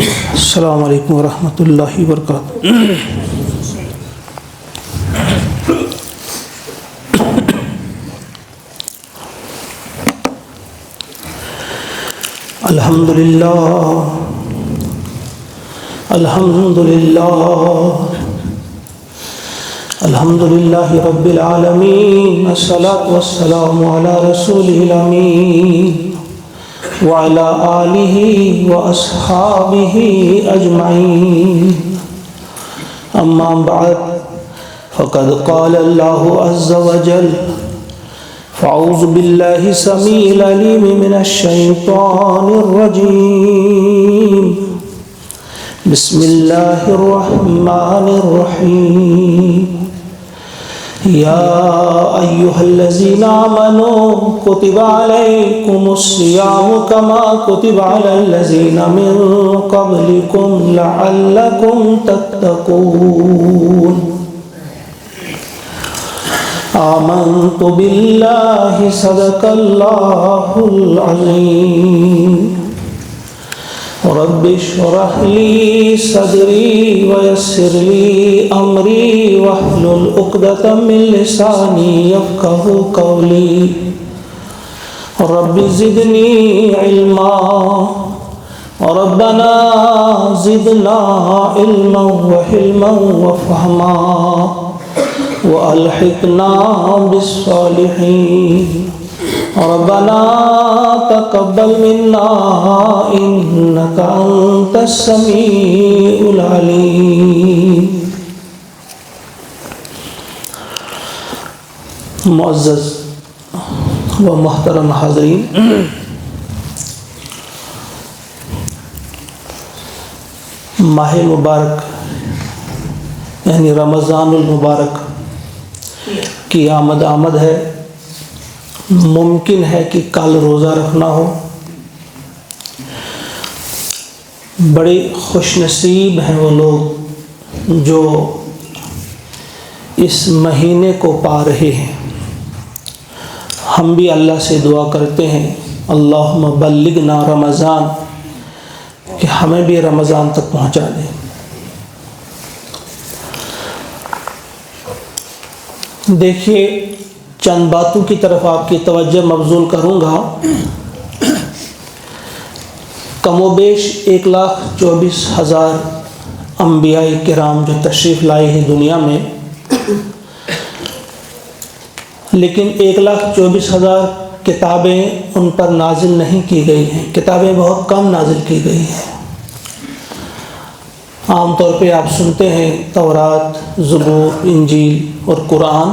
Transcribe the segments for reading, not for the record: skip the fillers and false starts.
السلام علیکم ورحمۃ اللہ وبرکاتہ۔ الحمد للہ رب العالمین، الصلاۃ والسلام علی رسولہ الامین وعلی آلہ واصحابہ اجمعین، اما بعد فقد قال اللہ عز وجل: فاعوذ باللہ السمیع العلیم من الشیطان الرجیم، بسم اللہ الرحمن الرحیم، یا ایہا الذین آمنوا کتب علیکم الصیام کما کتب علی الذین من قبلکم لعلکم تتقون۔ آمنت باللہ صدق اللہ العظیم، رب اشرح لی صدری ویسر لی امری واحلل عقدۃ من لسانی یفقہوا قولی، رب زدنی علما، ربنا زدنا علما وحلما وفہما وَأَلْحِقْنَا بِالصَّالِحِينَ، رَبَّنَا تَقَبَّلْ مِنَّا إِنَّكَ أَنْتَ السَّمِيعُ الْعَلِيمُ۔ معزز و محترم حاضرین، ماہ مبارک یعنی رمضان المبارک کی آمد ہے۔ ممکن ہے کہ کل روزہ رکھنا ہو۔ بڑے خوش نصیب ہیں وہ لوگ جو اس مہینے کو پا رہے ہیں۔ ہم بھی اللہ سے دعا کرتے ہیں، اللہم بلغنا رمضان، کہ ہمیں بھی رمضان تک پہنچا دیں۔ دیکھیے، چند باتوں کی طرف آپ کی توجہ مبذول کروں گا۔ کم و بیش 1,24,000 انبیاء کرام جو تشریف لائے ہیں دنیا میں، لیکن 1,24,000 کتابیں ان پر نازل نہیں کی گئی ہیں۔ کتابیں بہت کم نازل کی گئی ہیں۔ عام طور پہ آپ سنتے ہیں تورات، زبور، انجیل اور قرآن۔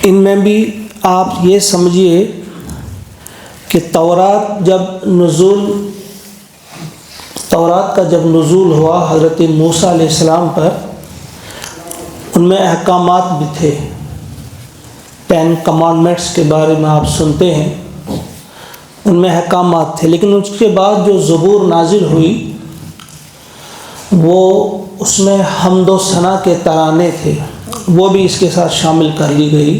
ان میں بھی آپ یہ سمجھیے کہ تورات کا جب نزول ہوا حضرت موسیٰ علیہ السلام پر، ان میں احکامات بھی تھے۔ 10 کمانڈمنٹس کے بارے میں آپ سنتے ہیں، ان میں احکامات تھے۔ لیکن اس کے بعد جو زبور نازل ہوئی، وہ اس میں حمد و ثنا کے ترانے تھے، وہ بھی اس کے ساتھ شامل کر لی گئی۔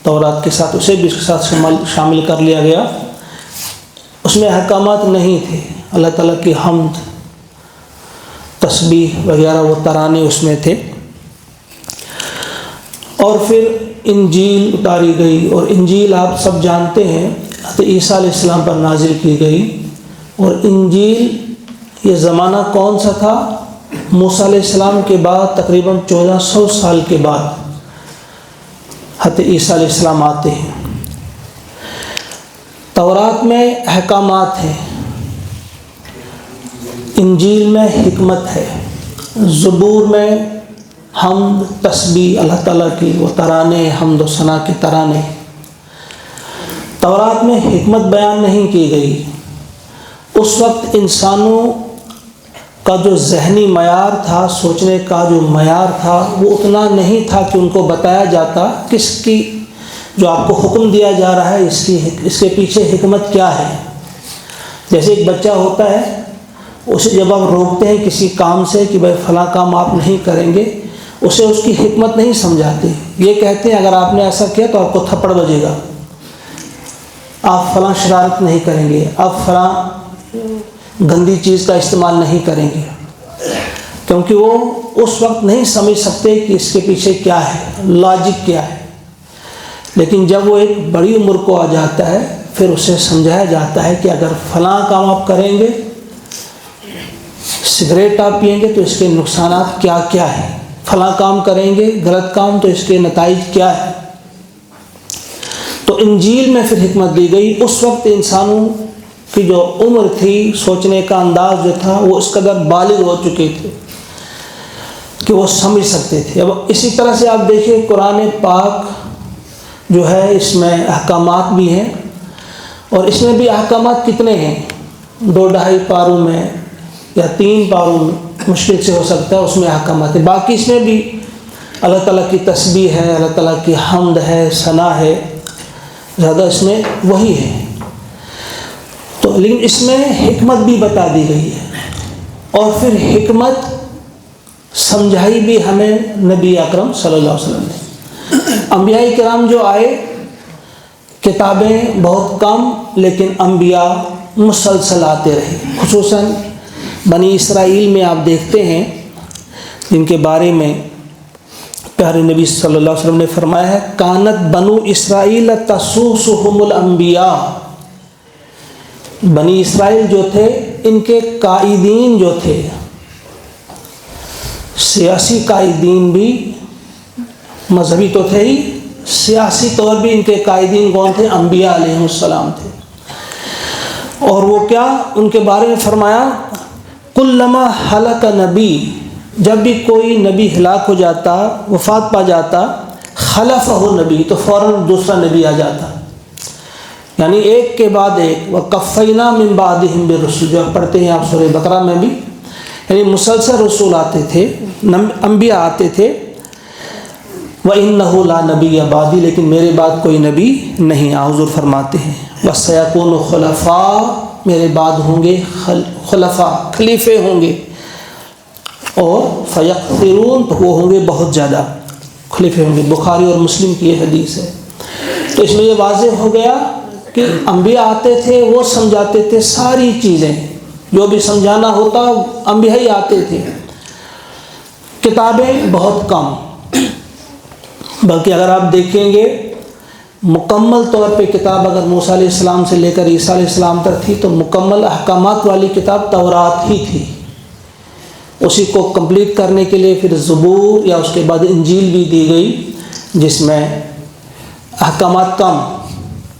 تورات کے ساتھ اسے بھی اس کے ساتھ شامل کر لیا گیا۔ اس میں احکامات نہیں تھے، اللہ تعالیٰ کی حمد، تسبیح وغیرہ وہ ترانے اس میں تھے۔ اور پھر انجیل اتاری گئی، اور انجیل آپ سب جانتے ہیں حضرت عیسیٰ علیہ السلام پر نازل کی گئی۔ اور انجیل یہ زمانہ کون سا تھا؟ موسیٰ علیہ السلام کے بعد تقریباً 1400 سال کے بعد حضرت عیسیٰ علیہ السلام آتے ہیں۔ تورات میں احکامات ہیں، انجیل میں حکمت ہے، زبور میں حمد، تسبیح اللہ تعالیٰ کی، وہ ترانے، حمد و ثنا کے ترانے۔ تورات میں حکمت بیان نہیں کی گئی۔ اس وقت انسانوں کا جو ذہنی معیار تھا، سوچنے کا جو معیار تھا، وہ اتنا نہیں تھا کہ ان کو بتایا جاتا کس کی جو آپ کو حکم دیا جا رہا ہے اس کے پیچھے حکمت کیا ہے۔ جیسے ایک بچہ ہوتا ہے، اسے جب آپ روکتے ہیں کسی کام سے کہ بھائی فلاں کام آپ نہیں کریں گے، اسے اس کی حکمت نہیں سمجھاتے۔ یہ کہتے ہیں اگر آپ نے ایسا کیا تو آپ کو تھپڑ بجے گا، آپ فلاں شرارت نہیں کریں گے، آپ فلاں گندی چیز کا استعمال نہیں کریں گے، کیونکہ وہ اس وقت نہیں سمجھ سکتے کہ اس کے پیچھے کیا ہے، لاجک کیا ہے۔ لیکن جب وہ ایک بڑی عمر کو آ جاتا ہے پھر اسے سمجھایا جاتا ہے کہ اگر فلاں کام آپ کریں گے، سگریٹ آپ پئیں گے تو اس کے نقصانات کیا کیا ہیں، فلاں کام کریں گے غلط کام تو اس کے نتائج کیا ہے۔ تو انجیل میں پھر حکمت دی گئی۔ اس وقت انسانوں کی جو عمر تھی، سوچنے کا انداز جو تھا، وہ اس قدر بالغ ہو چکے تھے کہ وہ سمجھ سکتے تھے۔ اب اسی طرح سے آپ دیکھیں قرآن پاک جو ہے اس میں احکامات بھی ہیں، اور اس میں بھی احکامات کتنے ہیں، 2-2.5 پاروں میں یا 3 پاروں میں مشکل سے ہو سکتا ہے، اس میں احکامات ہیں۔ باقی اس میں بھی اللہ تعالیٰ کی تسبیح ہے، اللہ تعالیٰ کی حمد ہے، ثنا ہے، زیادہ اس میں وہی ہے۔ تو لیکن اس میں حکمت بھی بتا دی گئی ہے، اور پھر حکمت سمجھائی بھی ہمیں نبی اکرم صلی اللہ علیہ وسلم نے۔ انبیاء کرام جو آئے، کتابیں بہت کم لیکن انبیاء مسلسل آتے رہے۔ خصوصاً بنی اسرائیل میں آپ دیکھتے ہیں جن کے بارے میں پیارے نبی صلی اللہ علیہ وسلم نے فرمایا ہے، کانت بنو اسرائیل تسوسہم الانبیاء۔ بنی اسرائیل جو تھے، ان کے قائدین جو تھے، سیاسی قائدین بھی، مذہبی تو تھے ہی، سیاسی طور بھی ان کے قائدین کون تھے؟ انبیاء علیہ السلام تھے۔ اور وہ کیا ان کے بارے میں فرمایا، کلما ہلک نبی، جب بھی کوئی نبی ہلاک ہو جاتا، وفات پا جاتا، خلفہ نبی، تو فوراً دوسرا نبی آ جاتا، یعنی ایک کے بعد ایک۔ وقفینا من بعدہم بالرسل، جو پڑھتے ہیں آپ سورہ بقرہ میں بھی، یعنی مسلسل رسول آتے تھے، انبیاء آتے تھے۔ وَإِنَّهُ لَا نَبِيَّ بَعْدِي، لیکن میرے بعد کوئی نبی نہیں، حضور فرماتے ہیں وَسَيَكُونُ خُلَفَاء، میرے بعد ہوں گے خلفاء، خلیفے ہوں گے، اور فَيَقْتِرُونَ، تو وہ ہوں گے بہت زیادہ، خلیفے ہوں گے۔ بخاری اور مسلم کی یہ حدیث ہے۔ تو اس میں یہ واضح ہو گیا کہ انبیاء آتے تھے، وہ سمجھاتے تھے ساری چیزیں، جو بھی سمجھانا ہوتا انبیاء ہی آتے تھے۔ کتابیں بہت کم، بلکہ اگر آپ دیکھیں گے مکمل طور پہ کتاب اگر موسیٰ علیہ السلام سے لے کر عیسیٰ علیہ السلام تک تھی، تو مکمل احکامات والی کتاب تورات ہی تھی۔ اسی کو کمپلیٹ کرنے کے لیے پھر زبور یا اس کے بعد انجیل بھی دی گئی، جس میں احکامات کم،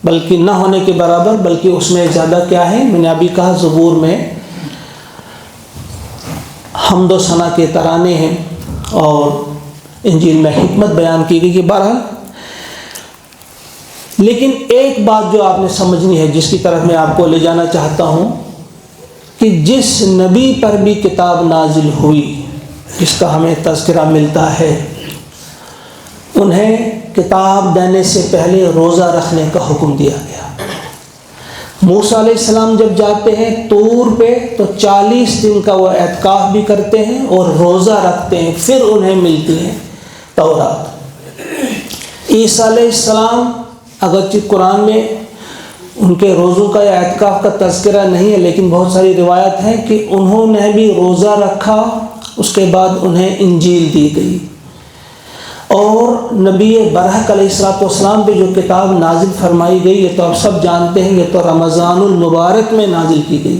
بلکہ نہ ہونے کے برابر، بلکہ اس میں زیادہ کیا ہے، میں نے ابھی کہا زبور میں حمد و ثنا کے ترانے ہیں، اور انجیل میں حکمت بیان کی گئی کہ بہرحال۔ لیکن ایک بات جو آپ نے سمجھنی ہے، جس کی طرف میں آپ کو لے جانا چاہتا ہوں، کہ جس نبی پر بھی کتاب نازل ہوئی، جس کا ہمیں تذکرہ ملتا ہے، انہیں کتاب دینے سے پہلے روزہ رکھنے کا حکم دیا گیا۔ موسیٰ علیہ السلام جب جاتے ہیں طور پہ، تو 40 دن کا وہ اعتکاف بھی کرتے ہیں اور روزہ رکھتے ہیں، پھر انہیں ملتی ہے تورات۔ عیسیٰ علیہ السلام اگرچہ قرآن میں ان کے روزوں کا یا اعتکاف کا تذکرہ نہیں ہے، لیکن بہت ساری روایت ہیں کہ انہوں نے بھی روزہ رکھا، اس کے بعد انہیں انجیل دی گئی۔ اور نبی برحق علیہ السلام پہ جو کتاب نازل فرمائی گئی، یہ تو آپ سب جانتے ہیں، یہ تو رمضان المبارک میں نازل کی گئی،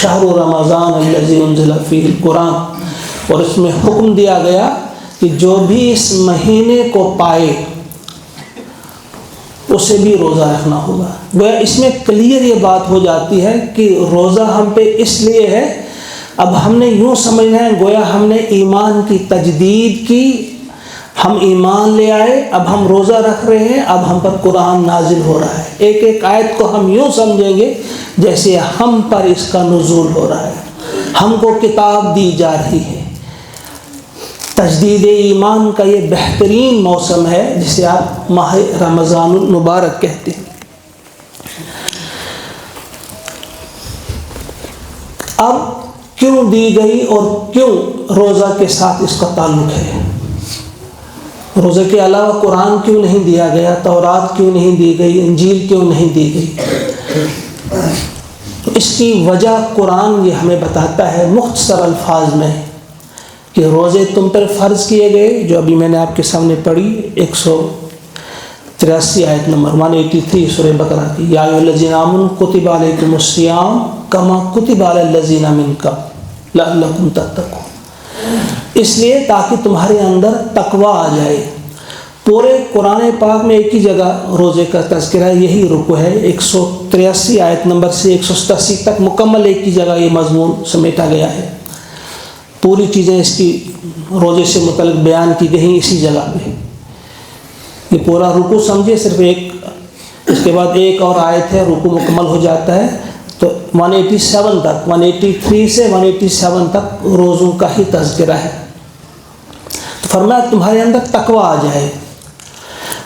شہر رمضان الذی انزل فیہ القرآن۔ اور اس میں حکم دیا گیا کہ جو بھی اس مہینے کو پائے اسے بھی روزہ رکھنا ہوگا۔ گویا اس میں کلیئر یہ بات ہو جاتی ہے کہ روزہ ہم پہ اس لیے ہے، اب ہم نے یوں سمجھنا ہے گویا ہم نے ایمان کی تجدید کی، ہم ایمان لے آئے، اب ہم روزہ رکھ رہے ہیں، اب ہم پر قرآن نازل ہو رہا ہے۔ ایک ایک آیت کو ہم یوں سمجھیں گے جیسے ہم پر اس کا نزول ہو رہا ہے، ہم کو کتاب دی جا رہی ہے۔ تجدید ایمان کا یہ بہترین موسم ہے، جسے آپ ماہ رمضان المبارک کہتے ہیں۔ اب کیوں دی گئی اور کیوں روزہ کے ساتھ اس کا تعلق ہے؟ روزہ کے علاوہ قرآن کیوں نہیں دیا گیا، تورات کیوں نہیں دی گئی، انجیل کیوں نہیں دی گئی؟ اس کی وجہ قرآن یہ ہمیں بتاتا ہے مختصر الفاظ میں کہ روزے تم پر فرض کیے گئے، جو ابھی میں نے آپ کے سامنے پڑھی 183 آیت نمبر 183 سورہ بقرہ کی، یا ایھا الذین آمنوا کتب علیکم الصیام کما کتب علی الذین من قبل لعلکم تتقون، اس لیے تاکہ تمہارے اندر تقوی آ جائے۔ پورے قرآن پاک میں ایک ہی جگہ روزے کا تذکرہ ہے، یہی رکوع ہے 183 آیت نمبر سے 187 تک مکمل ایک ہی جگہ یہ مضمون سمیٹا گیا ہے۔ پوری چیزیں اس کی روزے سے متعلق بیان کی گئی اسی جگہ پہ۔ یہ پورا رکوع سمجھے، صرف ایک، اس کے بعد ایک اور آیت ہے، رکوع مکمل ہو جاتا ہے، تو 187 تک، 183 سے 187 تک روزوں کا ہی تذکرہ ہے۔ تو فرمایا تمہارے اندر تقوی آ جائے۔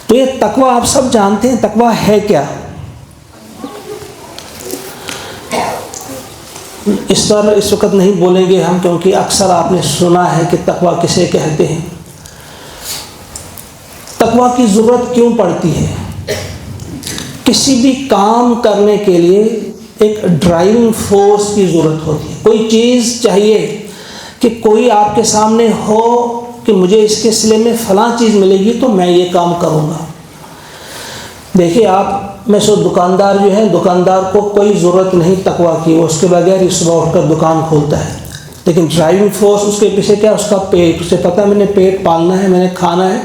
تو یہ تقوی آپ سب جانتے ہیں، تقوی ہے کیا؟ اس پر اس وقت نہیں بولیں گے ہم، کیونکہ اکثر آپ نے سنا ہے کہ تقوی کسے کہتے ہیں، تقوی کی ضرورت کیوں پڑتی ہے۔ کسی بھی کام کرنے کے لیے ایک ڈرائیونگ فورس کی ضرورت ہوتی ہے، کوئی چیز چاہیے کہ کوئی آپ کے سامنے ہو کہ مجھے اس کے صلے میں فلاں چیز ملے گی تو میں یہ کام کروں گا۔ دیکھیے آپ میں سو دکاندار جو ہے، دکاندار کو کوئی ضرورت نہیں تقوی کی، وہ اس کے بغیر ہی صبح اٹھ کر دکان کھولتا ہے، لیکن ڈرائیونگ فورس اس کے پیچھے کیا؟ اس کا پیٹ، اسے پتہ ہے میں نے پیٹ پالنا ہے، میں نے کھانا ہے،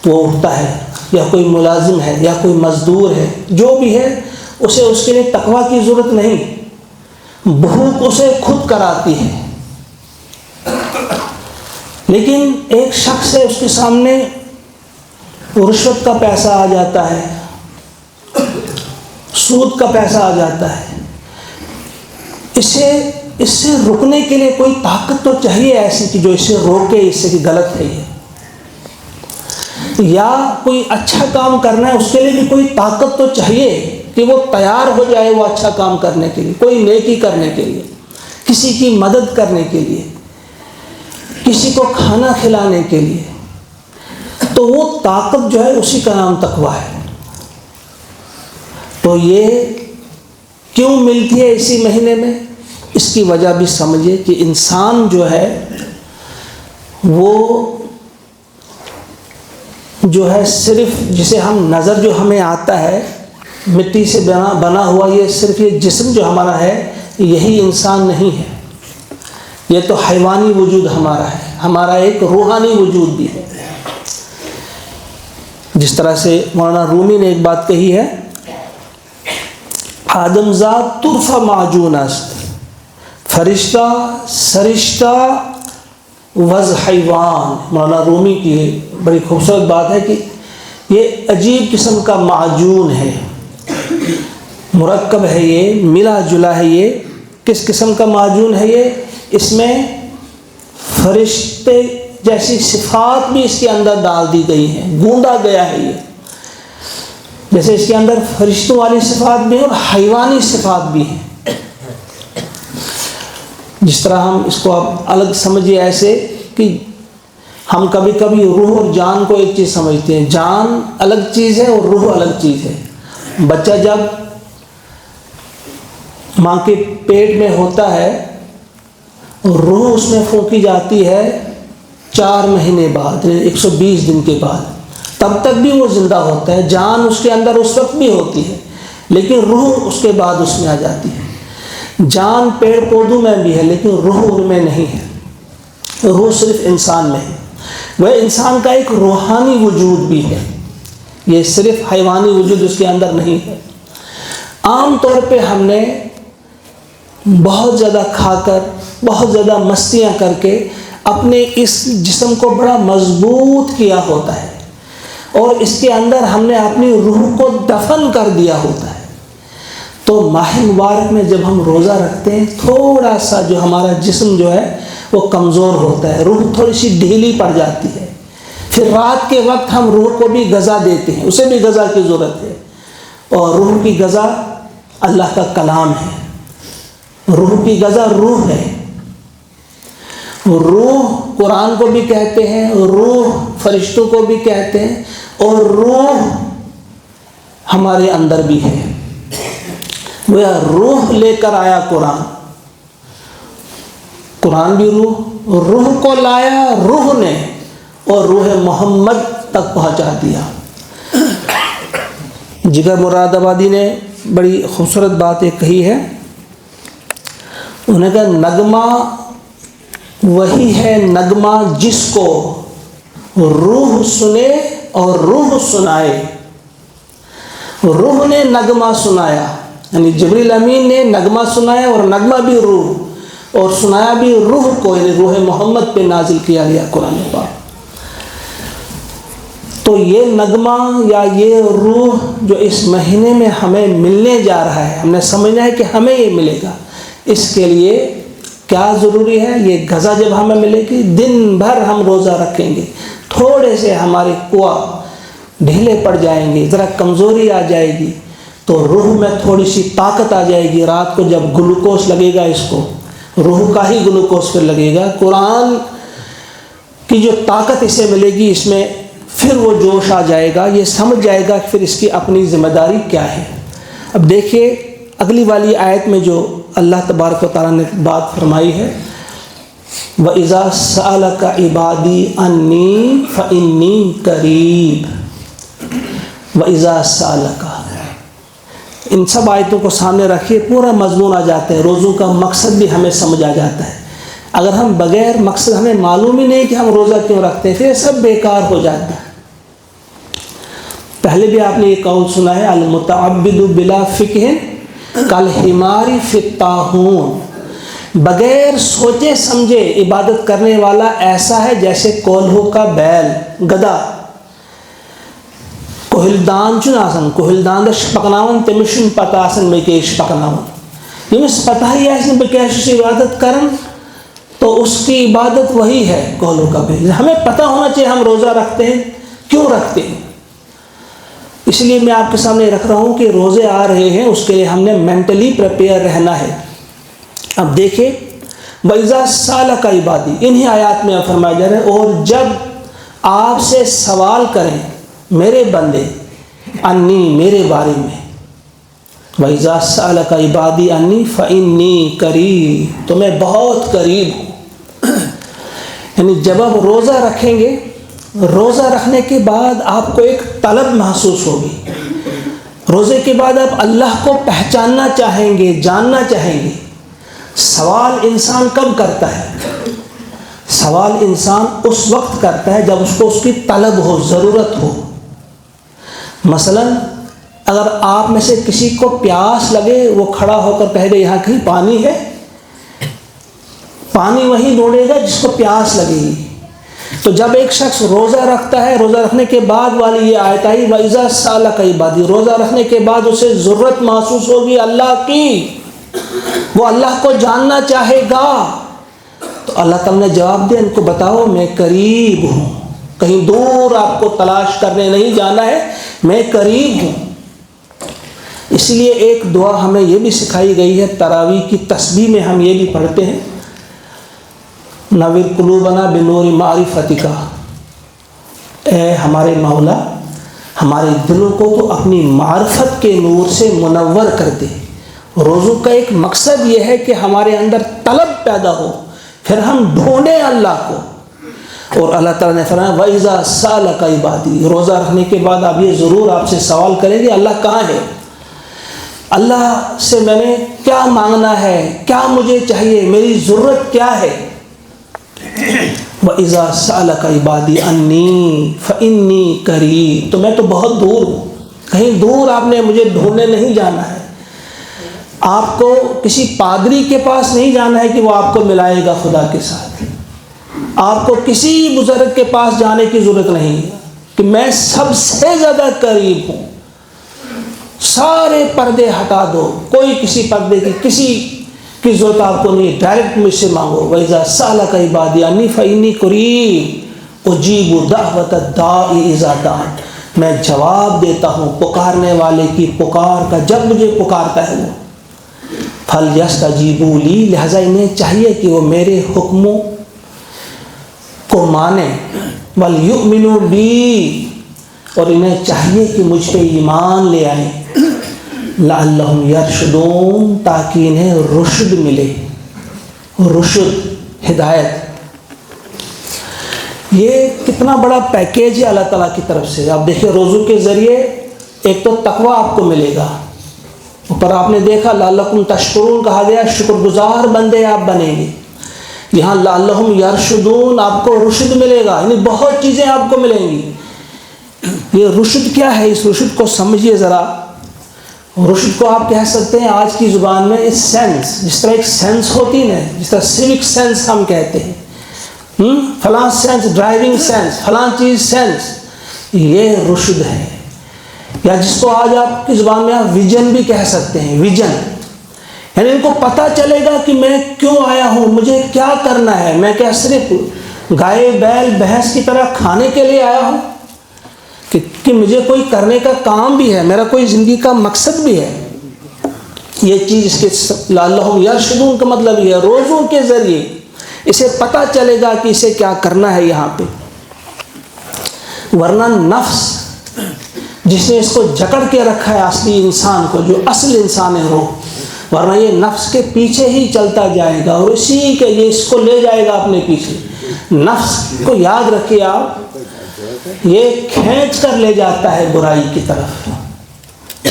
تو وہ اٹھتا ہے۔ یا کوئی ملازم ہے یا کوئی مزدور ہے، جو بھی ہے، اسے اس کے لیے تقوی کی ضرورت نہیں، بھوک اسے خود کراتی ہے۔ لیکن ایک شخص ہے، اس کے سامنے رشوت کا پیسہ آ جاتا ہے، سود کا پیسہ آ جاتا ہے، اس سے رکنے کے لیے کوئی طاقت تو چاہیے ایسی کہ جو اسے روکے اس سے کہ غلط ہے یہ، یا کوئی اچھا کام کرنا ہے اس کے لیے بھی کوئی طاقت تو چاہیے کہ وہ تیار ہو جائے وہ اچھا کام کرنے کے لیے، کوئی نیکی کرنے کے لیے، کسی کی مدد کرنے کے لیے، کسی کو کھانا کھلانے کے لیے۔ تو وہ طاقت جو ہے اسی کا نام تقوی ہے۔ تو یہ کیوں ملتی ہے اسی مہینے میں؟ اس کی وجہ بھی سمجھے کہ انسان جو ہے وہ جو ہے صرف جسے ہم نظر جو ہمیں آتا ہے مٹی سے بنا ہوا، یہ صرف یہ جسم جو ہمارا ہے یہی انسان نہیں ہے، یہ تو حیوانی وجود ہمارا ہے، ہمارا ایک روحانی وجود بھی ہے۔ جس طرح سے مولانا رومی نے ایک بات کہی ہے، آدم ذات طرف معجون است، فرشتہ سرشتہ وز حیوان۔ مولانا رومی کی بڑی خوبصورت بات ہے کہ یہ عجیب قسم کا معجون ہے، مرکب ہے، یہ ملا جلا ہے۔ یہ کس قسم کا معجون ہے؟ یہ اس میں فرشتے جیسی صفات بھی اس کے اندر ڈال دی گئی ہیں، گوندا گیا ہے یہ، جیسے اس کے اندر فرشتوں والی صفات بھی ہیں اور حیوانی صفات بھی ہیں۔ جس طرح ہم اس کو اب الگ سمجھے ایسے کہ ہم کبھی کبھی روح اور جان کو ایک چیز سمجھتے ہیں، جان الگ چیز ہے اور روح الگ چیز ہے۔ بچہ جب ماں کے پیٹ میں ہوتا ہے، روح اس میں پھونکی جاتی ہے 4 مہینے بعد، 120 دن کے بعد، تب تک بھی وہ زندہ ہوتا ہے، جان اس کے اندر اس وقت بھی ہوتی ہے، لیکن روح اس کے بعد اس میں آ جاتی ہے۔ جان پیڑ پودوں میں بھی ہے لیکن روح ان میں نہیں ہے، روح صرف انسان میں ہے۔ وہ انسان کا ایک روحانی وجود بھی ہے، یہ صرف حیوانی وجود اس کے اندر نہیں ہے۔ عام طور پہ ہم نے بہت زیادہ کھا کر، بہت زیادہ مستیاں کر کے اپنے اس جسم کو بڑا مضبوط کیا ہوتا ہے، اور اس کے اندر ہم نے اپنی روح کو دفن کر دیا ہوتا ہے۔ تو ماہ مبارک میں جب ہم روزہ رکھتے ہیں، تھوڑا سا جو ہمارا جسم جو ہے وہ کمزور ہوتا ہے، روح تھوڑی سی ڈھیلی پڑ جاتی ہے، پھر رات کے وقت ہم روح کو بھی غذا دیتے ہیں، اسے بھی غذا کی ضرورت ہے، اور روح کی غذا اللہ کا کلام ہے، روح کی غذا روح ہے۔ روح قرآن کو بھی کہتے ہیں، روح فرشتوں کو بھی کہتے ہیں، اور روح ہمارے اندر بھی ہے۔ وہ روح لے کر آیا قرآن. قرآن بھی روح کو لایا روح نے، اور روح محمد تک پہنچا دیا. جگر مراد آبادی نے بڑی خوبصورت بات ایک کہی ہے. انہوں نے کہا نغمہ وہی ہے نغمہ جس کو روح سنے اور روح سنائے. روح نے نغمہ سنایا، یعنی جبریل امین نے نغمہ سنایا، اور نغمہ بھی روح، اور سنایا بھی روح کو، یعنی روح محمد پہ نازل کیا گیا قرآن پاک. تو یہ نغمہ یا یہ روح جو اس مہینے میں ہمیں ملنے جا رہا ہے، ہم نے سمجھنا ہے کہ ہمیں یہ ملے گا. اس کے لیے کیا ضروری ہے؟ یہ غذا جب ہمیں ملے گی، دن بھر ہم روزہ رکھیں گے، تھوڑے سے ہمارے قوا ڈھیلے پڑ جائیں گے، ذرا کمزوری آ جائے گی، تو روح میں تھوڑی سی طاقت آ جائے گی. رات کو جب گلوکوز لگے گا، اس کو روح کا ہی گلوکوز پھر لگے گا، قرآن کی جو طاقت اسے ملے گی، اس میں پھر وہ جوش آ جائے گا، یہ سمجھ جائے گا کہ پھر اس کی اپنی ذمہ داری کیا ہے. اب دیکھیے اگلی والی آیت میں جو اللہ تبارک و تعالیٰ نے بات فرمائی ہے، وَإِذَا سَأَلَكَ عِبَادِي عَنِّي فَإِنِّي قَرِيبٌ. وَإِذَا سَأَلَكَ، ان سب آیتوں کو سامنے رکھیے، پورا مضمون آ جاتا ہے، روزوں کا مقصد بھی ہمیں سمجھ آ جاتا ہے. اگر ہم بغیر مقصد ہمیں معلوم ہی نہیں کہ ہم روزہ کیوں رکھتے ہیں، پھر سب بیکار ہو جاتا ہے. پہلے بھی آپ نے یہ قول سنا ہے، المتعبد بلا فقہ کالحمار فی الطاحون. بغیر سوچے سمجھے عبادت کرنے والا ایسا ہے جیسے کولہو کا بیل، گدھا. کوہلدان چن آسن، کوہلدان دش پکناون تمشن پتہ آسن میں کیش پکناون. یمس پتہ ہی آسن بہ کیش عبادت کرن، تو اس کی عبادت وہی ہے کولہو کا بیل. ہمیں پتہ ہونا چاہیے ہم روزہ رکھتے ہیں کیوں رکھتے ہیں. اس لیے میں آپ کے سامنے رکھ رہا ہوں کہ روزے آ رہے ہیں، اس کے لیے ہم نے مینٹلی پریپیئر رہنا ہے. اب دیکھیں وَإِذَا سَأَلَكَ عِبَادِي، انہی آیات میں فرمایا جا رہا ہے، اور جب آپ سے سوال کریں میرے بندے انی، میرے بارے میں، وَإِذَا سَأَلَكَ عِبَادِي عَنِّي فَإِنِّي قَرِيبٌ، تو میں بہت قریب ہوں. یعنی جب آپ روزہ رکھیں گے، روزہ رکھنے کے بعد آپ کو ایک طلب محسوس ہوگی. روزے کے بعد آپ اللہ کو پہچاننا چاہیں گے، جاننا چاہیں گے. سوال انسان کب کرتا ہے؟ سوال انسان اس وقت کرتا ہے جب اس کو اس کی طلب ہو، ضرورت ہو. مثلا اگر آپ میں سے کسی کو پیاس لگے، وہ کھڑا ہو کر کہے گا یہاں کہیں پانی ہے، پانی وہی ڈھونڈے گا جس کو پیاس لگے گی. تو جب ایک شخص روزہ رکھتا ہے، روزہ رکھنے کے بعد والی یہ آیت آئی وَإِذَا سَأَلَكَ عِبَادِي، روزہ رکھنے کے بعد اسے ضرورت محسوس ہوگی اللہ کی، وہ اللہ کو جاننا چاہے گا. تو اللہ تعالیٰ نے جواب دیا ان کو بتاؤ میں قریب ہوں، کہیں دور آپ کو تلاش کرنے نہیں جانا ہے، میں قریب ہوں. اس لیے ایک دعا ہمیں یہ بھی سکھائی گئی ہے، تراویح کی تسبیح میں ہم یہ بھی پڑھتے ہیں، نوّر قلوبنا بنور معرفتک، اے ہمارے مولا ہمارے دلوں کو تو اپنی معرفت کے نور سے منور کر دے. روزوں کا ایک مقصد یہ ہے کہ ہمارے اندر طلب پیدا ہو، پھر ہم ڈھونڈیں اللہ کو. اور اللہ تعالیٰ نے فرمایا وَإِذَا سَأَلَكَ عِبَادِي، روزہ رکھنے کے بعد آپ یہ ضرور آپ سے سوال کریں گے اللہ کہاں ہے، اللہ سے میں نے کیا مانگنا ہے، کیا مجھے چاہیے، میری ضرورت کیا ہے. وَإِذَا سَأَلَكَ عِبَادِي عَنِّي فَإِنِّي قَرِيبٌ، تو میں تو بہت دور ہوں، کہیں دور آپ نے مجھے ڈھونڈنے نہیں جانا ہے. آپ کو کسی پادری کے پاس نہیں جانا ہے کہ وہ آپ کو ملائے گا خدا کے ساتھ. آپ کو کسی بزرگ کے پاس جانے کی ضرورت نہیں ہے کہ میں سب سے زیادہ قریب ہوں. سارے پردے ہٹا دو، کوئی کسی پردے کی کسی کی ضرورت آپ کو نہیں، ڈائریکٹ مجھ سے مانگو. وَإِذَا سَأَلَكَ عِبَادِي عَنِّي فَإِنِّي قَرِيبٌ أُجِيبُ دَعْوَةَ الدَّاعِ إِذَا دَعَانِ، میں جواب دیتا ہوں پکارنے والے کی پکار کا جب مجھے پکارتا ہے وہ. فَلْيَسْتَجِيبُوا لِي، لہذا انہیں چاہیے کہ وہ میرے حکموں کو مانیں. وَلْيُؤْمِنُوا بِي، اور انہیں چاہیے کہ مجھ پہ ایمان لے آئیں. لعلہم یرشدون، تاکہ انہیں رشد ملے، رشد، ہدایت۔ یہ کتنا بڑا پیکیج ہے اللہ تعالیٰ کی طرف سے۔ آپ دیکھیں روزوں کے ذریعے ایک تو تقویٰ آپ کو ملے گا، اوپر آپ نے دیکھا لعلکم تشکرون کہا گیا، شکر گزار بندے آپ بنیں گے۔ یہاں لعلہم یرشدون، آپ کو رشد ملے گا، یعنی بہت چیزیں آپ کو ملیں گی۔ یہ رشد کیا ہے؟ اس رشد کو سمجھیے ذرا۔ رشد کو آپ کہہ سکتے ہیں آج کی زبان میں اس سینس، جس طرح ایک سینس ہوتی نا، جس طرح سیوک سینس ہم کہتے ہیں، فلاں سینس، ڈرائیونگ سینس، فلاں چیز سینس، یہ رشد ہے۔ یا جس کو آج آپ کی زبان میں آپ ویژن بھی کہہ سکتے ہیں، ویژن، یعنی ان کو پتہ چلے گا کہ میں کیوں آیا ہوں، مجھے کیا کرنا ہے۔ میں کیا صرف گائے بیل بھینس کی طرح کھانے کے لیے آیا ہوں کہ مجھے کوئی کرنے کا کام بھی ہے، میرا کوئی زندگی کا مقصد بھی ہے۔ یہ چیز اس کے لعلہم یرشدون کا مطلب یہ ہے، روزوں کے ذریعے اسے پتہ چلے گا کہ اسے کیا کرنا ہے یہاں پہ۔ ورنہ نفس جس نے اس کو جکڑ کے رکھا ہے اصلی انسان کو، جو اصل انسان ہے روح، ورنہ یہ نفس کے پیچھے ہی چلتا جائے گا اور اسی کے یہ اس کو لے جائے گا اپنے پیچھے۔ نفس کو یاد رکھیے آپ، یہ کھینچ کر لے جاتا ہے برائی کی طرف۔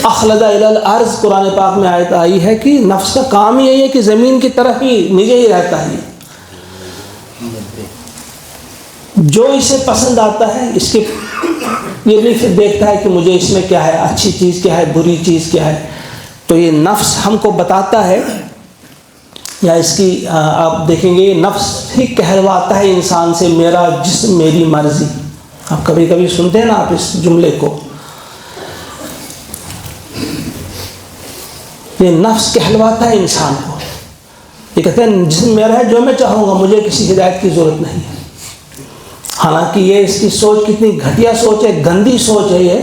اخلد الی الارض قرآن پاک میں آیت آئی ہے کہ نفس کا کام ہی یہی ہے کہ زمین کی طرف ہی نیچے ہی رہتا ہے۔ جو اسے پسند آتا ہے اس کے یہ بھی پھر دیکھتا ہے کہ مجھے اس میں کیا ہے، اچھی چیز کیا ہے، بری چیز کیا ہے۔ تو یہ نفس ہم کو بتاتا ہے، یا اس کی آپ دیکھیں گے نفس ہی کہلواتا ہے انسان سے، میرا جسم میری مرضی۔ آپ کبھی کبھی سنتے ہیں نا آپ اس جملے کو، یہ نفس کہلواتا ہے انسان کو، یہ کہتے ہیں جسم میرا ہے، جو میں چاہوں گا، مجھے کسی ہدایت کی ضرورت نہیں ہے۔ حالانکہ یہ اس کی سوچ کتنی گھٹیا سوچ ہے، گندی سوچ ہے۔ یہ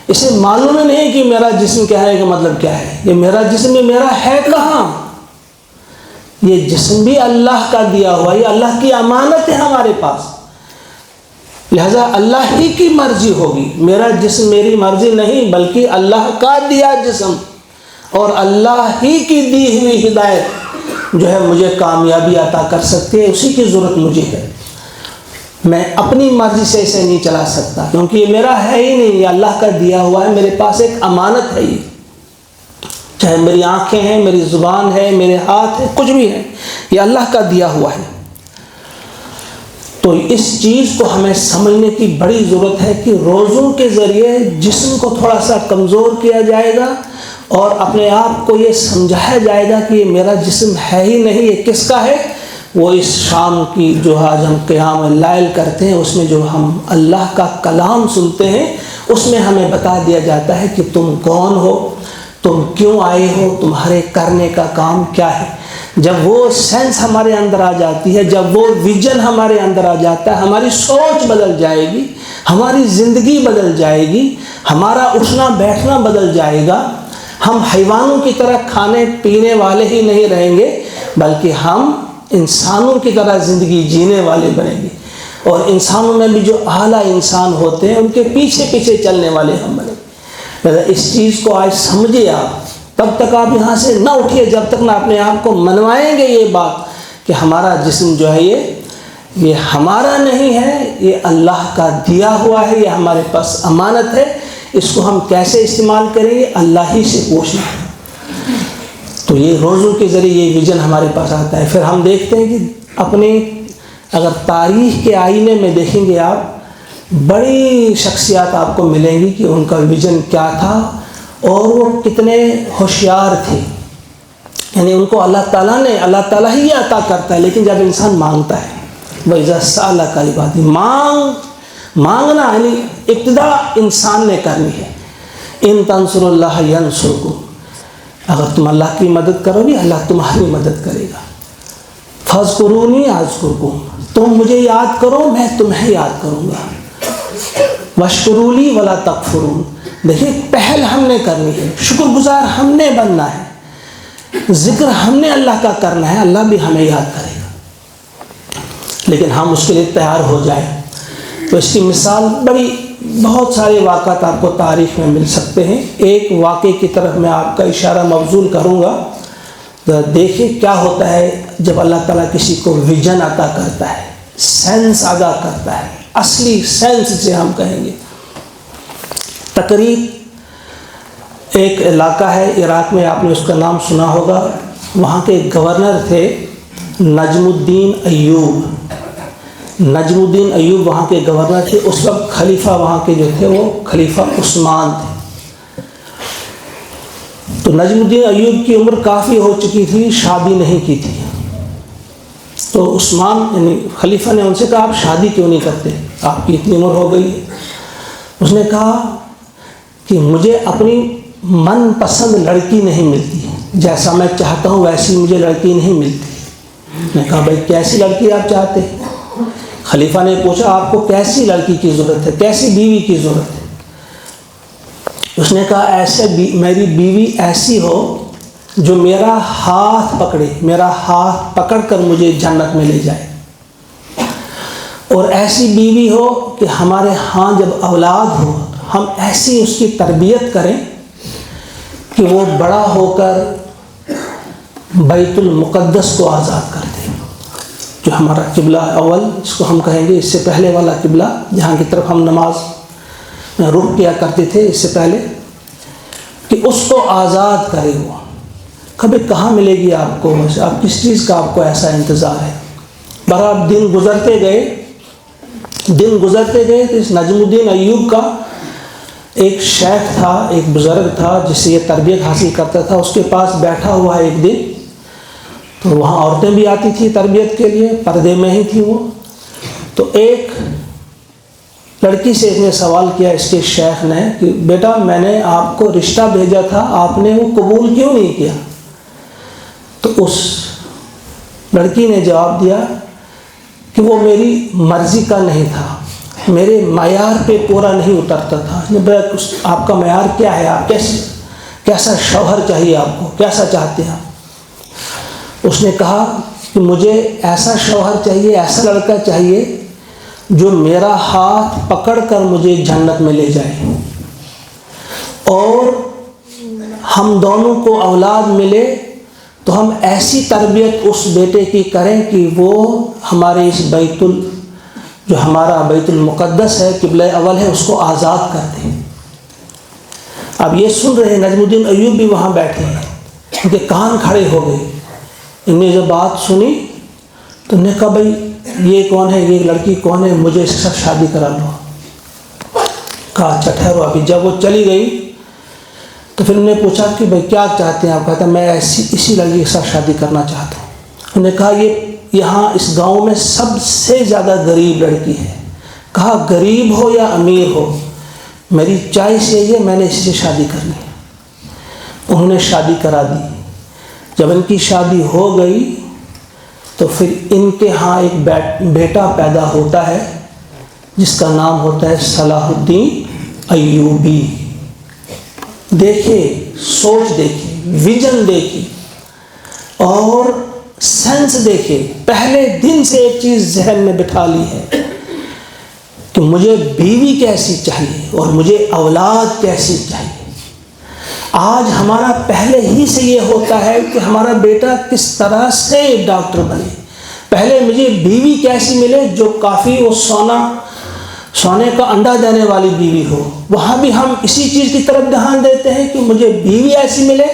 اسے معلوم ہی نہیں کہ میرا جسم کیا ہے، کا مطلب کیا ہے۔ یہ میرا جسم، یہ میرا ہے کہاں؟ یہ جسم بھی اللہ کا دیا ہوا، یہ اللہ کی امانت ہے ہمارے پاس، لہذا اللہ ہی کی مرضی ہوگی۔ میرا جسم میری مرضی نہیں، بلکہ اللہ کا دیا جسم، اور اللہ ہی کی دی ہوئی ہدایت جو ہے مجھے کامیابی عطا کر سکتی ہے، اسی کی ضرورت مجھے ہے۔ میں اپنی مرضی سے اسے نہیں چلا سکتا، کیونکہ یہ میرا ہے ہی نہیں، یہ اللہ کا دیا ہوا ہے، میرے پاس ایک امانت ہے۔ یہ چاہے میری آنکھیں ہیں، میری زبان ہے، میرے ہاتھ ہے، کچھ بھی ہے، یہ اللہ کا دیا ہوا ہے۔ تو اس چیز کو ہمیں سمجھنے کی بڑی ضرورت ہے کہ روزوں کے ذریعے جسم کو تھوڑا سا کمزور کیا جائے گا، اور اپنے آپ کو یہ سمجھایا جائے گا کہ یہ میرا جسم ہے ہی نہیں، یہ کس کا ہے؟ وہ اس شام کی جو آج ہم قیام اللیل کرتے ہیں، اس میں جو ہم اللہ کا کلام سنتے ہیں، اس میں ہمیں بتا دیا جاتا ہے کہ تم کون ہو، تم کیوں آئے ہو، تمہارے کرنے کا کام کیا ہے۔ جب وہ سینس ہمارے اندر آ جاتی ہے، جب وہ ویژن ہمارے اندر آ جاتا ہے، ہماری سوچ بدل جائے گی، ہماری زندگی بدل جائے گی، ہمارا اٹھنا بیٹھنا بدل جائے گا۔ ہم حیوانوں کی طرح کھانے پینے والے ہی نہیں رہیں گے، بلکہ ہم انسانوں کی طرح زندگی جینے والے بنیں گے، اور انسانوں میں بھی جو اعلیٰ انسان ہوتے ہیں ان کے پیچھے پیچھے چلنے والے ہم بنیں گے۔ لہذا اس چیز کو آج سمجھے آپ، تب تک آپ یہاں سے نہ اٹھیے جب تک نہ اپنے آپ کو منوائیں گے یہ بات کہ ہمارا جسم جو ہے یہ ہمارا نہیں ہے، یہ اللہ کا دیا ہوا ہے، یہ ہمارے پاس امانت ہے، اس کو ہم کیسے استعمال کریں گے اللہ ہی سے پوچھنا ہے۔ تو یہ روزوں کے ذریعے یہ ویژن ہمارے پاس آتا ہے۔ پھر ہم دیکھتے ہیں کہ اپنے اگر تاریخ کے آئینے میں دیکھیں گے آپ، بڑی شخصیات آپ کو ملیں گی کہ ان کا ویژن کیا تھا اور وہ کتنے ہوشیار تھے۔ یعنی ان کو اللہ تعالیٰ ہی عطا کرتا ہے، لیکن جب انسان مانگتا ہے، وَإِذَا سَأَلَكَ عِبَادِي، مانگنا یعنی ابتدا انسان نے کرنی ہے۔ ان تنصروا اللہ ینصرکم، اگر تم اللہ کی مدد کرو گے اللہ تمہاری مدد کرے گا۔ فاذکرونی اذکرکم، تم مجھے یاد کرو میں تمہیں یاد کروں گا۔ واشکروا لی ولا تکفرون، دیکھیے پہل ہم نے کرنی ہے، شکر گزار ہم نے بننا ہے، ذکر ہم نے اللہ کا کرنا ہے، اللہ بھی ہمیں یاد کرے گا، لیکن ہم اس کے لیے تیار ہو جائیں۔ تو اس کی مثال بہت سارے واقعات آپ کو تاریخ میں مل سکتے ہیں۔ سکتے ہیں۔ ایک واقعے کی طرف میں آپ کا اشارہ مبذول کروں گا، دیکھیں کیا ہوتا ہے جب اللہ تعالیٰ کسی کو ویژن عطا کرتا ہے، سینس عطا کرتا ہے، اصلی سینس سے ہم کہیں گے۔ تقریب ایک علاقہ ہے عراق میں، آپ نے اس کا نام سنا ہوگا، وہاں کے گورنر تھے نجم الدین ایوب۔ نجم الدین ایوب وہاں کے گورنر تھے، اس وقت خلیفہ وہاں کے جو تھے وہ خلیفہ عثمان تھے۔ تو نجم الدین ایوب کی عمر کافی ہو چکی تھی، شادی نہیں کی تھی، تو عثمان یعنی خلیفہ نے ان سے کہا آپ شادی کیوں نہیں کرتے، آپ کی اتنی عمر ہو گئی ہے۔ اس نے کہا کہ مجھے اپنی من پسند لڑکی نہیں ملتی، جیسا میں چاہتا ہوں ویسی مجھے لڑکی نہیں ملتی۔ میں نے کہا بھائی کیسی لڑکی آپ چاہتے ہیں؟ خلیفہ نے پوچھا آپ کو کیسی لڑکی کی ضرورت ہے، کیسی بیوی کی ضرورت ہے؟ اس نے کہا ایسے میری بیوی ایسی ہو جو میرا ہاتھ پکڑے، میرا ہاتھ پکڑ کر مجھے جنت میں لے جائے، اور ایسی بیوی ہو کہ ہمارے ہاں جب اولاد ہو ہم ایسی اس کی تربیت کریں کہ وہ بڑا ہو کر بیت المقدس کو آزاد کر دے، جو ہمارا قبلہ اول اس کو ہم کہیں گے، اس سے پہلے والا قبلہ جہاں کی طرف ہم نماز رخ کیا کرتے تھے اس سے پہلے، کہ اس کو آزاد کرے۔ وہ کبھی کہاں ملے گی آپ کو، آپ کس چیز کا آپ کو ایسا انتظار ہے؟ برابر دن گزرتے گئے تو اس نجم الدین ایوب کا ایک شیخ تھا، ایک بزرگ تھا جس سے یہ تربیت حاصل کرتا تھا، اس کے پاس بیٹھا ہوا ایک دن، تو وہاں عورتیں بھی آتی تھی تربیت کے لیے، پردے میں ہی تھی وہ، تو ایک لڑکی سے اس نے سوال کیا اس کے شیخ نے کہ بیٹا میں نے آپ کو رشتہ بھیجا تھا، آپ نے وہ قبول کیوں نہیں کیا؟ تو اس لڑکی نے جواب دیا کہ وہ میری مرضی کا نہیں تھا، میرے معیار پہ پورا نہیں اترتا تھا۔ آپ کا معیار کیا ہے، آپ کیسا شوہر چاہیے، آپ کو کیسا چاہتے ہیں آپ؟ اس نے کہا کہ مجھے ایسا شوہر چاہیے، ایسا لڑکا چاہیے جو میرا ہاتھ پکڑ کر مجھے جنت میں لے جائے، اور ہم دونوں کو اولاد ملے تو ہم ایسی تربیت اس بیٹے کی کریں کہ وہ ہمارے اس جو ہمارا بیت المقدس ہے، قبلہ اول ہے، اس کو آزاد کر دیں۔ اب یہ سن رہے نجم الدین ایوب بھی وہاں بیٹھے ہیں، ان کے کان کھڑے ہو گئے۔ ان نے جب بات سنی تو انہوں نے کہا بھائی یہ کون ہے، یہ لڑکی کون ہے، مجھے اس کے ساتھ شادی کرا لو۔ کہا اچھا ٹھہرو ابھی۔ جب وہ چلی گئی تو پھر انہوں نے پوچھا کہ بھائی کیا چاہتے ہیں آپ؟ کہتا میں اسی لڑکی کے ساتھ شادی کرنا چاہتا ہوں۔ انہوں نے کہا یہ یہاں اس گاؤں میں سب سے زیادہ غریب لڑکی ہے۔ کہا غریب ہو یا امیر ہو، میری چوائس یہی ہے، میں نے اسی سے شادی کرنی ہے۔ انہوں نے شادی کرا دی۔ جب ان کی شادی ہو گئی تو پھر ان کے ہاں ایک بیٹا پیدا ہوتا ہے جس کا نام ہوتا ہے صلاح الدین ایوبی۔ دیکھے، سوچ دیکھے، ویژن دیکھے اور سینس دیکھے، پہلے دن سے ایک چیز ذہن میں بٹھا لی ہے کہ مجھے بیوی کیسی چاہیے اور مجھے اولاد کیسی چاہیے۔ آج ہمارا پہلے ہی سے یہ ہوتا ہے کہ ہمارا بیٹا کس طرح سے ڈاکٹر بنے، پہلے مجھے بیوی کیسی ملے جو کافی وہ سونے کا انڈا دینے والی بیوی ہو۔ وہاں بھی ہم اسی چیز کی طرف دھیان دیتے ہیں کہ مجھے بیوی ایسی ملے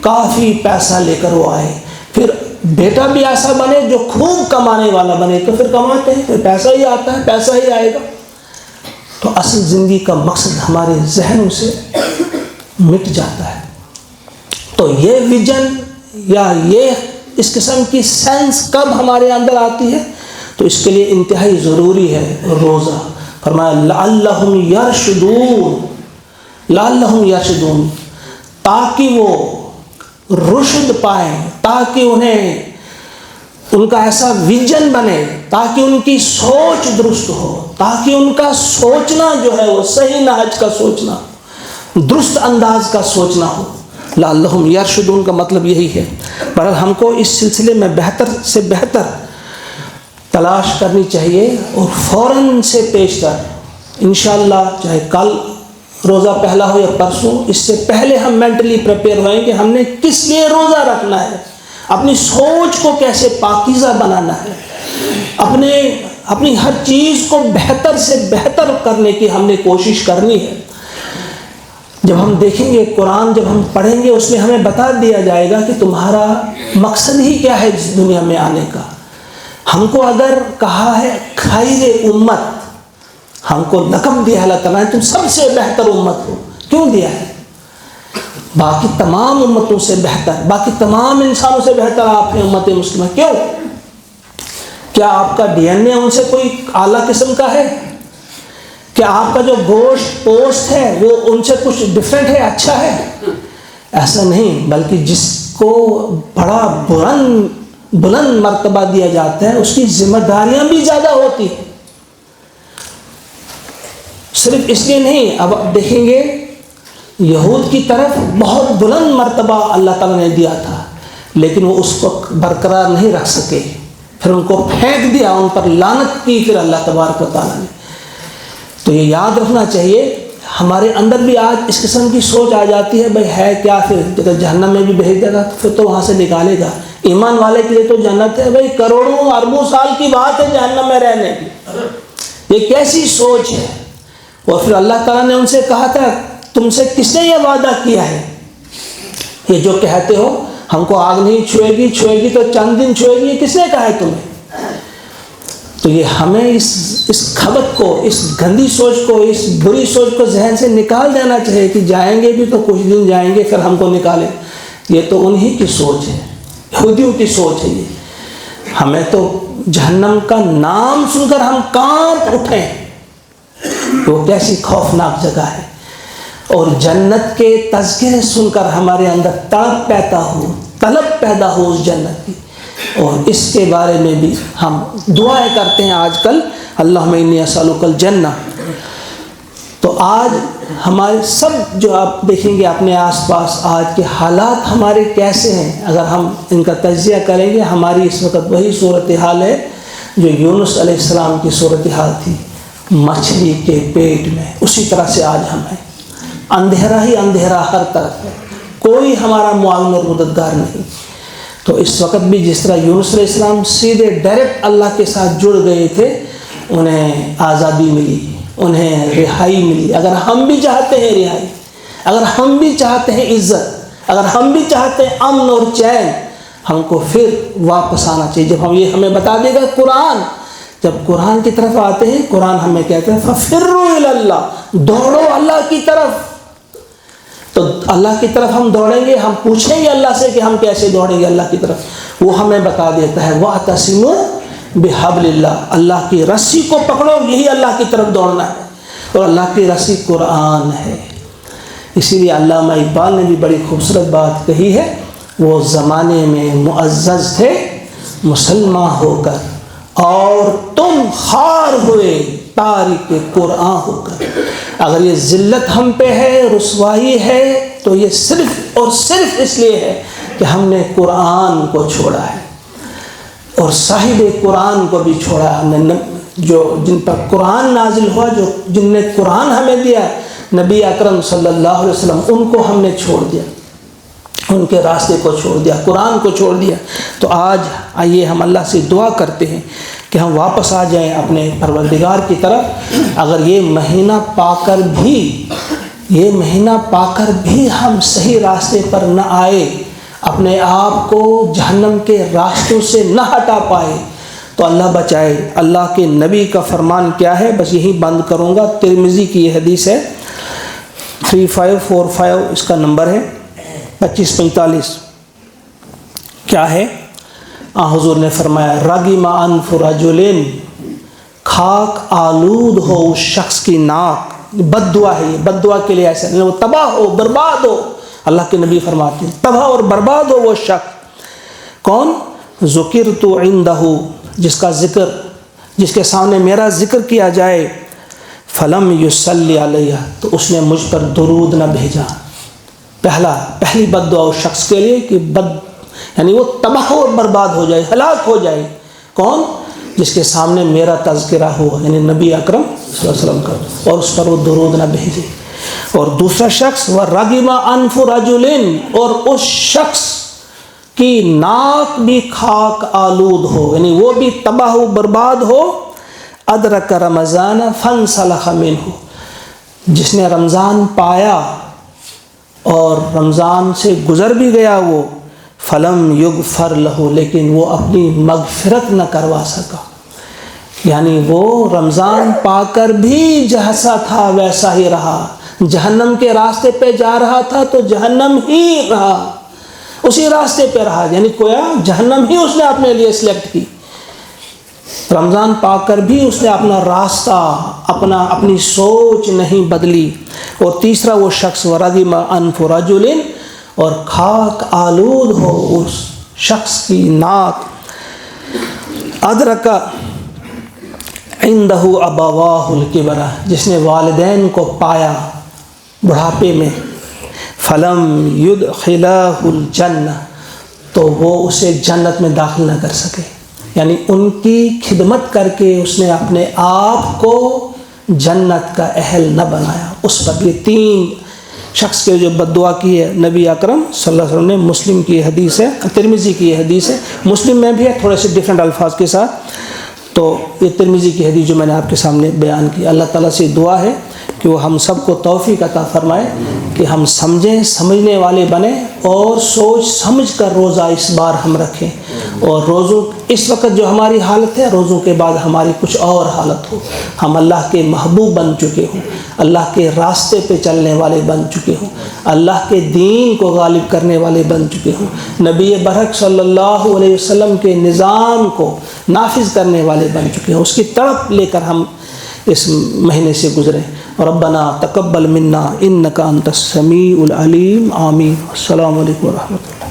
کافی پیسہ لے کر وہ آئے، پھر بیٹا بھی ایسا بنے جو خوب کمانے والا بنے، تو پھر کماتے ہیں، پھر پیسہ ہی آتا ہے، پیسہ ہی آئے گا۔ تو اصل زندگی کا مقصد ہمارے ذہنوں سے مٹ جاتا ہے۔ تو یہ ویژن یا یہ اس قسم کی سینس کب ہمارے اندر آتی ہے؟ تو اس کے لیے انتہائی ضروری ہے روزہ۔ فرمایا لعلہم یرشدون، تاکہ وہ رشد پائیں، تاکہ انہیں ان کا ایسا ویژن بنے، تاکہ ان کی سوچ درست ہو، تاکہ ان کا سوچنا جو ہے وہ صحیح نہج کا سوچنا، درست انداز کا سوچنا ہو۔ لعلہم یرشدون کا مطلب یہی ہے۔ پر ہم کو اس سلسلے میں بہتر سے بہتر تلاش کرنی چاہیے اور فوراً سے پیش کر انشاءاللہ چاہے کل روزہ پہلا ہو یا پرسوں، اس سے پہلے ہم مینٹلی پریپیئر ہوئیں کہ ہم نے کس لیے روزہ رکھنا ہے، اپنی سوچ کو کیسے پاکیزہ بنانا ہے، اپنی ہر چیز کو بہتر سے بہتر کرنے کی ہم نے کوشش کرنی ہے۔ جب ہم دیکھیں گے قرآن، جب ہم پڑھیں گے، اس میں ہمیں بتا دیا جائے گا کہ تمہارا مقصد ہی کیا ہے اس دنیا میں آنے کا۔ ہم کو اگر کہا ہے خیر امت، ہم کو لقب دیا ہے اللہ تعالیٰ نے، تم سب سے بہتر امت ہو، کیوں دیا ہے؟ باقی تمام امتوں سے بہتر، باقی تمام انسانوں سے بہتر آپ ہیں امت مسلمہ، کیوں؟ کیا آپ کا ڈی این اے ان سے کوئی اعلیٰ قسم کا ہے؟ کیا آپ کا جو گوشت پوسٹ ہے وہ ان سے کچھ ڈفرینٹ ہے، اچھا ہے؟ ایسا نہیں، بلکہ جس کو بڑا بلند مرتبہ دیا جاتا ہے اس کی ذمہ داریاں بھی زیادہ ہوتی ہیں۔ صرف اس لیے نہیں، اب دیکھیں گے یہود کی طرف بہت بلند مرتبہ اللہ تعالیٰ نے دیا تھا، لیکن وہ اس کو برقرار نہیں رکھ سکے، پھر ان کو پھینک دیا، ان پر لعنت کی پھر اللہ تبارک و تعالیٰ نے۔ تو یہ یاد رکھنا چاہیے، ہمارے اندر بھی آج اس قسم کی سوچ آ جاتی ہے، بھائی ہے کیا، پھر جب جہنم میں بھی بھیج دے گا پھر تو وہاں سے نکالے گا۔ ایمان والے کے لیے تو جنت ہے، بھائی کروڑوں اربوں سال کی بات ہے جہنم میں رہنے کی، یہ کیسی سوچ ہے؟ اور پھر اللہ تعالیٰ نے ان سے کہا تھا تم سے کس نے یہ وعدہ کیا ہے، یہ جو کہتے ہو ہم کو آگ نہیں چھوئے گی تو چند دن چھوئے گی، یہ کس نے کہا ہے تمہیں؟ تو یہ ہمیں اس کھبت کو، اس گندی سوچ کو، اس بری سوچ کو ذہن سے نکال دینا چاہیے کہ جائیں گے بھی تو کچھ دن جائیں گے پھر ہم کو نکالیں۔ یہ تو انہی کی سوچ ہے، یہودیوں کی سوچ ہے یہ۔ ہمیں تو جہنم کا نام سن کر ہم کانپ اٹھیں، وہ کیسی خوفناک جگہ ہے، اور جنت کے تذکرے سن کر ہمارے اندر طلب پیدا ہو اس جنت کی، اور اس کے بارے میں بھی ہم دعائیں کرتے ہیں آج کل، اللہم انی اسألک الجنہ۔ تو آج ہمارے سب جو آپ دیکھیں گے اپنے آس پاس آج کے حالات ہمارے کیسے ہیں، اگر ہم ان کا تجزیہ کریں گے، ہماری اس وقت وہی صورتحال ہے جو یونس علیہ السلام کی صورتحال تھی، مچھلی کے پیٹ میں، اسی طرح سے آج ہم ہیں، اندھیرا ہی اندھیرا ہر طرف ہے، کوئی ہمارا معاون اور مددگار نہیں۔ تو اس وقت بھی جس طرح یونس علیہ السلام سیدھے ڈائریکٹ اللہ کے ساتھ جڑ گئے تھے، انہیں آزادی ملی، انہیں رہائی ملی۔ اگر ہم بھی چاہتے ہیں رہائی، اگر ہم بھی چاہتے ہیں عزت، اگر ہم بھی چاہتے ہیں امن اور چین، ہم کو پھر واپس آنا چاہیے۔ جب ہمیں بتا دے گا قرآن، جب قرآن کی طرف آتے ہیں، قرآن ہمیں کہتے ہیں فَفِرُّوا إِلَى اللَّهِ، دوڑو اللہ کی طرف۔ تو اللہ کی طرف ہم دوڑیں گے، ہم پوچھیں گے اللہ سے کہ ہم کیسے دوڑیں گے اللہ کی طرف، وہ ہمیں بتا دیتا ہے وَاعْتَصِمُوا بِحَبْلِ اللَّهِ، اللہ کی رسی کو پکڑو، یہی اللہ کی طرف دوڑنا ہے، اور اللہ کی رسی قرآن ہے۔ اسی لیے علامہ اقبال نے بھی بڑی خوبصورت بات کہی ہے، وہ زمانے میں معزز تھے مسلمان ہو کر، اور تم خوار ہوئے تارک قرآن ہو کر۔ اگر یہ ذلت ہم پہ ہے، رسوائی ہے، تو یہ صرف اور صرف اس لیے ہے کہ ہم نے قرآن کو چھوڑا ہے، اور صاحب قرآن کو بھی چھوڑا ہے۔ ہم نے جن پر قرآن نازل ہوا، جن نے قرآن ہمیں دیا، نبی اکرم صلی اللہ علیہ وسلم، ان کو ہم نے چھوڑ دیا، ان کے راستے کو چھوڑ دیا، قرآن کو چھوڑ دیا۔ تو آج آئیے ہم اللہ سے دعا کرتے ہیں کہ ہم واپس آ جائیں اپنے پروردگار کی طرف۔ اگر یہ مہینہ پا کر بھی ہم صحیح راستے پر نہ آئے، اپنے آپ کو جہنم کے راستوں سے نہ ہٹا پائے، تو اللہ بچائے۔ اللہ کے نبی کا فرمان کیا ہے، بس یہی بند کروں گا، ترمذی کی یہ حدیث ہے، 3545 اس کا نمبر ہے، 2545۔ کیا ہے؟ حضور نے فرمایا رغم انف رجل، خاک آلود ہو اس شخص کی ناک، بد دعا ہے یہ، بد دعا کے لیے ایسا نہیں، وہ تباہ ہو، برباد ہو۔ اللہ کے نبی فرماتے ہیں تباہ اور برباد ہو وہ شخص۔ کون؟ ذکرت عندہ، جس کا ذکر، جس کے سامنے میرا ذکر کیا جائے، فلم یصلی علیہ، تو اس نے مجھ پر درود نہ بھیجا۔ پہلی بد دعا اس شخص کے لیے کہ یعنی وہ تباہ اور برباد ہو جائے، ہلاک ہو جائے۔ کون؟ جس کے سامنے میرا تذکرہ ہو، یعنی نبی اکرم صلی اللہ علیہ وسلم کا، اور اس پر وہ درود نہ بھیجے۔ اور دوسرا شخص وَرَغِمَ أَنْفُ رَجُلٍ، اور اس شخص کی ناک بھی خاک آلود ہو، یعنی وہ بھی تباہ و برباد ہو، ادرک رمضان فانسلخ منہ، جس نے رمضان پایا اور رمضان سے گزر بھی گیا وہ، فلم یغفر لہ، لیکن وہ اپنی مغفرت نہ کروا سکا، یعنی وہ رمضان پا کر بھی جیسا تھا ویسا ہی رہا، جہنم کے راستے پہ جا رہا تھا تو جہنم ہی رہا، اسی راستے پہ رہا، یعنی کویا جہنم ہی اس نے اپنے لیے سلیکٹ کی۔ رمضان پا کر بھی اس نے اپنا راستہ، اپنی سوچ نہیں بدلی۔ اور تیسرا وہ شخص وَرَغِمَ أَنْفُ رَجُلٍ، اور خاک آلود ہو اس شخص کی ناک، ادرک عندہ ابواہ الکبر، جس نے والدین کو پایا بڑھاپے میں، فلم یدخلہ الجنہ، تو وہ اسے جنت میں داخل نہ کر سکے، یعنی ان کی خدمت کر کے اس نے اپنے آپ کو جنت کا اہل نہ بنایا اس پر۔ یہ تین شخص کے جو بد دعا کی ہے نبی اکرم صلی اللہ علیہ وسلم نے، مسلم کی حدیث ہے، ترمذی کی حدیث ہے، مسلم میں بھی ہے تھوڑے سے ڈیفرنٹ الفاظ کے ساتھ، تو یہ ترمذی کی حدیث جو میں نے آپ کے سامنے بیان کی۔ اللہ تعالیٰ سے دعا ہے کہ وہ ہم سب کو توفیق عطا فرمائے کہ ہم سمجھیں، سمجھنے والے بنیں، اور سوچ سمجھ کر روزہ اس بار ہم رکھیں، اور روزوں اس وقت جو ہماری حالت ہے، روزوں کے بعد ہماری کچھ اور حالت ہو، ہم اللہ کے محبوب بن چکے ہوں، اللہ کے راستے پہ چلنے والے بن چکے ہوں، اللہ کے دین کو غالب کرنے والے بن چکے ہوں، نبی برحق صلی اللہ علیہ وسلم کے نظام کو نافذ کرنے والے بن چکے ہوں، اس کی طرف لے کر ہم اس مہینے سے گزریں۔ ربنا تقبل منا انک انت السمیع العلیم، آمین۔ السلام علیکم ورحمۃ اللہ۔